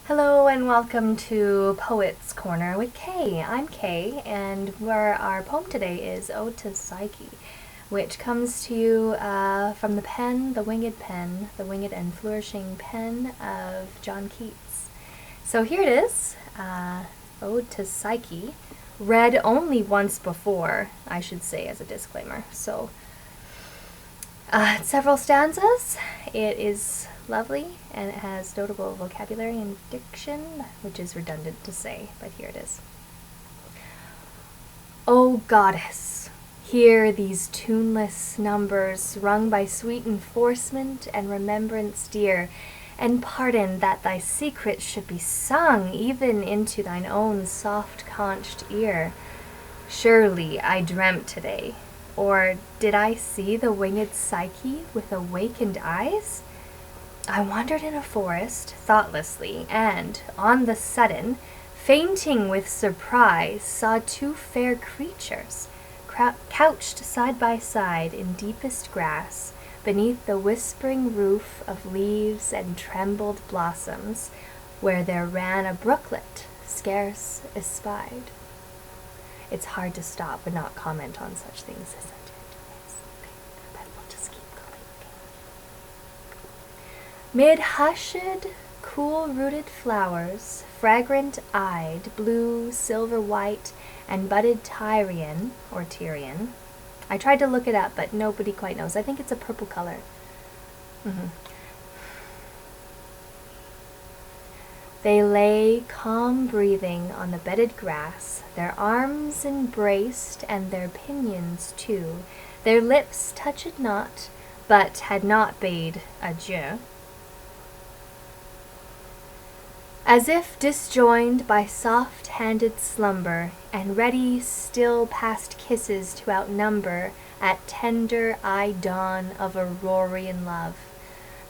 Hello and welcome to Poets Corner with Kay. I'm Kay, and where our poem today is Ode to Psyche, which comes to you from the pen, the winged and flourishing pen of John Keats. So here it is, Ode to Psyche, read only once before, I should say as a disclaimer. So several stanzas. It is lovely, and it has notable vocabulary and diction, which is redundant to say, but here it is. O goddess, hear these tuneless numbers rung by sweet enforcement and remembrance dear, and pardon that thy secret should be sung even into thine own soft-conched ear. Surely I dreamt today, or did I see the winged Psyche with awakened eyes? I wandered in a forest thoughtlessly, and, on the sudden, fainting with surprise, saw two fair creatures, couched side by side in deepest grass, beneath the whispering roof of leaves and trembled blossoms, where there ran a brooklet, scarce espied. It's hard to stop and not comment on such things, isn't it? But we'll just keep going. Mid hushed, cool-rooted flowers, fragrant-eyed, blue, silver-white, and budded Tyrian, or Tyrian. I tried to look it up, but nobody quite knows. I think it's a purple color. They lay calm-breathing on the bedded grass, their arms embraced and their pinions too. Their lips touched not, but had not bade adieu. As if disjoined by soft-handed slumber, and ready still past kisses to outnumber at tender eye-dawn of Aurorian love.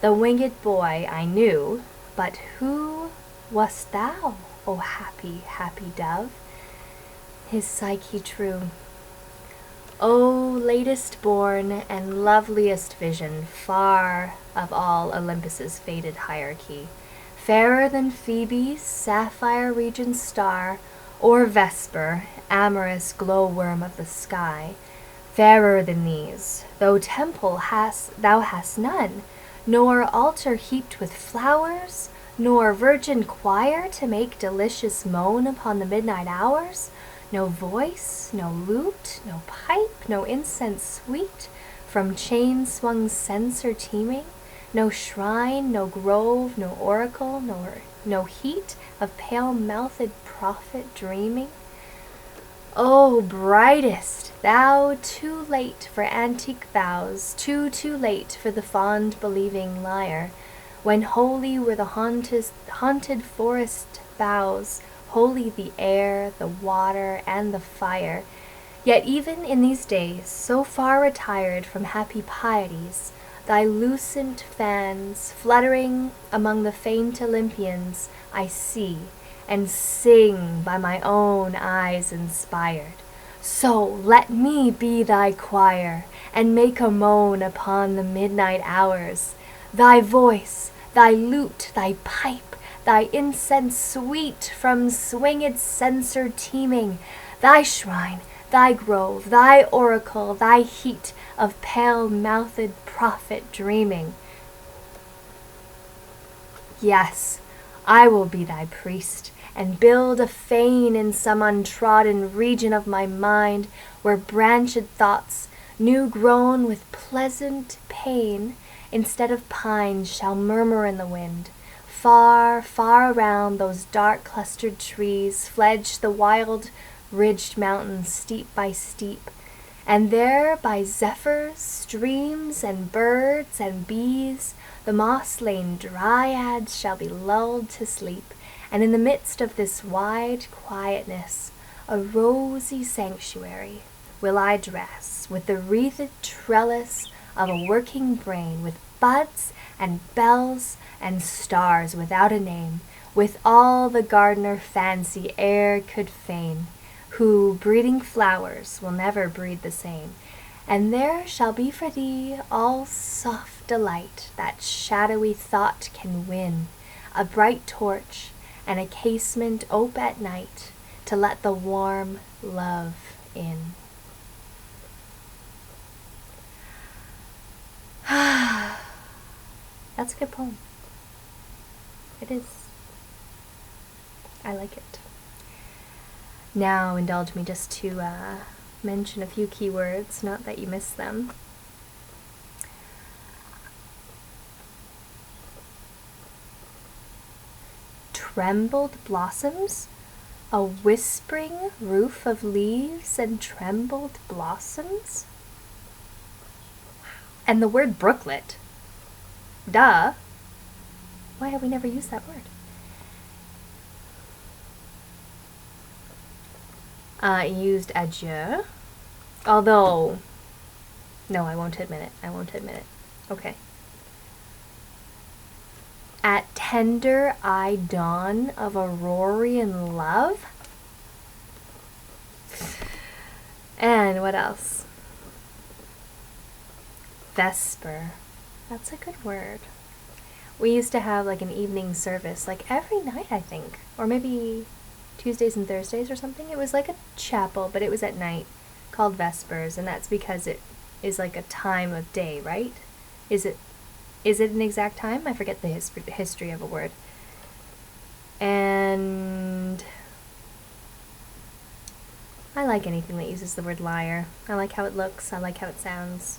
The winged boy I knew, but who wast thou, O happy, happy dove? His Psyche true. O latest born and loveliest vision, far of all Olympus's faded hierarchy, fairer than Phoebe's sapphire region star, or Vesper, amorous glowworm of the sky, fairer than these, though temple thou hast none, nor altar heaped with flowers, nor virgin choir to make delicious moan upon the midnight hours, no voice, no lute, no pipe, no incense sweet, from chain-swung censer teeming, no shrine, no grove, no oracle, no heat of pale-mouthed prophet dreaming. O brightest, thou too late for antique vows, too late for the fond believing lyre, when holy were the haunted forest boughs, holy the air, the water, and the fire. Yet even in these days, so far retired from happy pieties, thy lucent fans, fluttering among the faint Olympians, I see, and sing by my own eyes inspired. So let me be thy choir, and make a moan upon the midnight hours. Thy voice, thy lute, thy pipe, thy incense sweet from swinged censer teeming, thy shrine, thy grove, thy oracle, thy heat of pale-mouthed prophet dreaming. Yes, I will be thy priest, and build a fane in some untrodden region of my mind, where branched thoughts, new grown with pleasant pain, instead of pines shall murmur in the wind. Far, far around those dark clustered trees fledge the wild ridged mountains steep by steep, and there by zephyrs, streams, and birds and bees, the moss-laden dryads shall be lulled to sleep, and in the midst of this wide quietness, a rosy sanctuary will I dress with the wreathed trellis of a working brain, with buds and bells and stars without a name, with all the gardener fancy e'er could feign, who, breeding flowers, will never breed the same. And there shall be for thee all soft delight that shadowy thought can win, a bright torch, and a casement ope at night to let the warm love in. That's a good poem. It is. I like it. Now indulge me just to mention a few keywords, not that you miss them. Trembled blossoms, a whispering roof of leaves and trembled blossoms. And the word brooklet. Duh. Why have we never used that word? Used adieu. Although, no, I won't admit it. I won't admit it. Okay. At tender eye dawn of Aurorian love. And what else? Vesper. That's a good word. We used to have like an evening service, like every night, I think. Or maybe Tuesdays and Thursdays or something. It was like a chapel, but it was at night, called Vespers, and that's because it is like a time of day, right? Is it an exact time? I forget the history of a word. And I like anything that uses the word lyre. I like how it looks. I like how it sounds.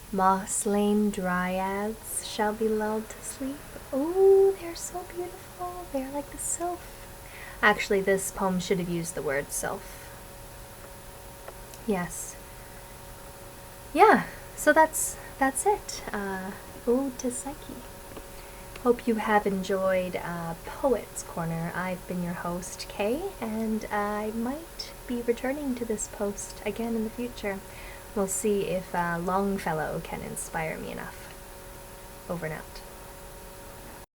Moss-lane dryads shall be lulled to sleep. Oh, they're so beautiful. They're like the sylph. Actually, this poem should have used the word sylph. Yes. Yeah, so that's it. Ode to Psyche. Hope you have enjoyed Poets Corner. I've been your host, Kay, and I might be returning to this post again in the future. We'll see if Longfellow can inspire me enough. Over and out.